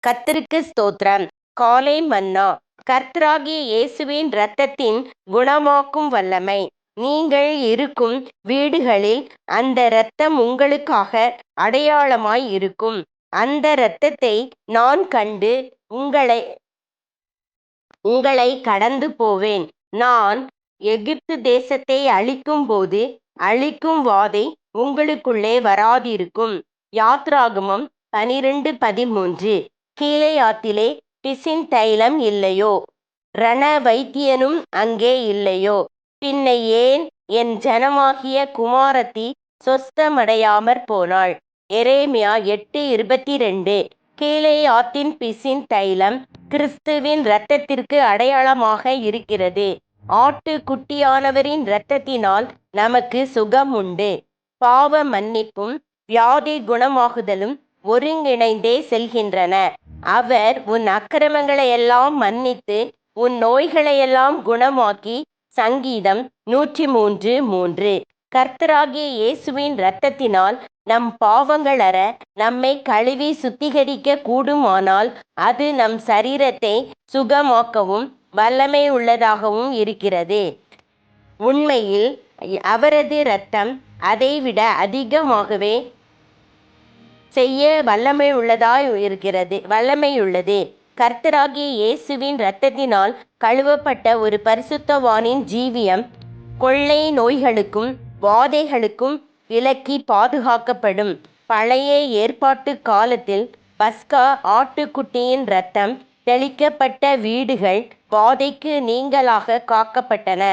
கர்த்தருக்கு ஸ்தோத்திரம். காலை மன்னா. கர்த்தராகிய இயேசுவின் இரத்தத்தின் குணமாக்கும் வல்லமை. நீங்கள் இருக்கும் வீடுகளில் அந்த இரத்தம் உங்களுக்காக அடையாளமாய் இருக்கும். அந்த இரத்தத்தை நான் கண்டு உங்களை கடந்து போவேன். நான் எகிப்து தேசத்தை அழிக்கும் போது அழிக்கும் வாதை உங்களுக்குள்ளே வராதிருக்கும். யாத்ராகமம் 12:13. கீலேயாத்திலே பிசின் தைலம் இல்லையோ? ரண வைத்தியனும் அங்கே இல்லையோ? பின்ன ஏன் என் ஜனமாகிய குமாரத்தி சொஸ்தமடையாமற் போனாள்? எரேமியா 8:22. கீலேயாத்தின் பிசின் தைலம் கிறிஸ்துவின் இரத்தத்திற்கு அடையாளமாக இருக்கிறது. ஆட்டுக்குட்டியானவரின் இரத்தத்தினால் நமக்கு சுகம் உண்டு. பாவ மன்னிப்பும் வியாதி குணமாகுதலும் ஒருங்கிணைந்தே செல்கின்றன. அவர் உன் அக்கிரமங்களையெல்லாம் மன்னித்து உன் நோய்களையெல்லாம் குணமாக்கி. சங்கீதம் 103:3. கர்த்தராகிய இயேசுவின் இரத்தத்தினால் நம் பாவங்கள் அற நம்மை கழுவி சுத்திகரிக்க கூடுமானால் அது நம் சரீரத்தை சுகமாக்கவும் வல்லமை உள்ளதாகவும் இருக்கிறது. உண்மையில் அவரது இரத்தம் அதைவிட அதிகமாகவே செய்ய வல்லமையுள்ளது. கர்த்தராகிய இயேசுவின் இரத்தத்தினால் கழுவப்பட்ட ஒரு பரிசுத்தவானின் ஜீவியம் கொள்ளை நோய்களுக்கும் வாதைகளுக்கும் விலக்கி பாதுகாக்கப்படும். பழைய ஏற்பாட்டு காலத்தில் பஸ்கா ஆட்டுக்குட்டியின் இரத்தம் தெளிக்கப்பட்ட வீடுகள் வாதைக்கு நீங்கலாக காக்கப்பட்டன.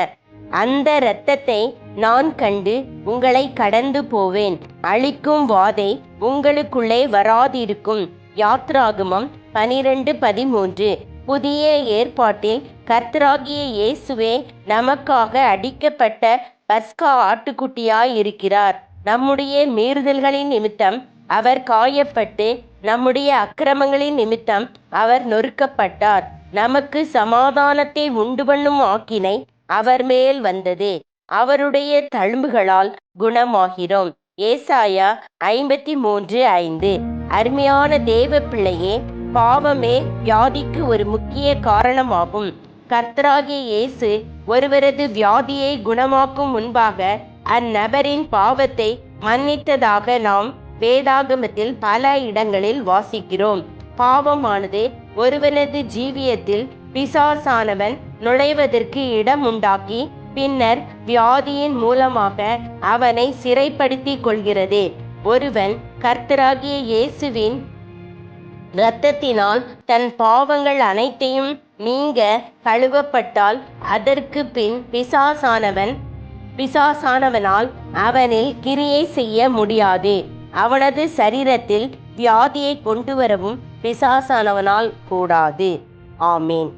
அந்த இரத்தத்தை நான் கண்டு உங்களை கடந்து போவேன். அழிக்கும் வாதை உங்களுக்குள்ளே வராதிருக்கும். யாத்ராகமம் 12:13. புதிய ஏற்பாட்டில் கர்த்தராகிய இயேசுவே நமக்காக அடிக்கப்பட்ட பஸ்கா ஆட்டுக்குட்டியாய் இருக்கிறார். நம்முடைய மீறுதல்களின் நிமித்தம் அவர் காயப்பட்டு நம்முடைய அக்கிரமங்களின் நிமித்தம் அவர் நொறுக்கப்பட்டார். நமக்கு சமாதானத்தை உண்டுபண்ணும் ஆக்கினை அவர் மேல் வந்தது. அவருடைய தழும்புகளால் குணமாகிறோம். ஏசாயா 53:5. அருமையான தேவ பிள்ளையே, பாவமே வியாதிக்கு ஒரு முக்கிய காரணமாகும். கர்த்தராகிய இயேசு ஒருவரது வியாதியை குணமாக்கும் முன்பாக அந்நபரின் பாவத்தை மன்னித்ததாக நாம் வேதாகமத்தில் பல இடங்களில் வாசிக்கிறோம். பாவமானது ஒருவனது ஜீவியத்தில் பிசாசானவன் நுழைவதற்கு இடம் உண்டாக்கி பின்னர் வியாதியின் மூலமாக அவனை சிறைப்படுத்தி கொள்கிறது. ஒருவன் கர்த்தராகிய இயேசுவின் இரத்தத்தினால் தன் பாவங்கள் அனைத்தையும் நீங்க கழுவப்பட்டால் அதற்கு பின் பிசாசானவனால் அவனில் கிரியை செய்ய முடியாது. அவனது சரீரத்தில் வியாதியை கொண்டு வரவும் பிசாசானவனால் கூடாது. ஆமேன்.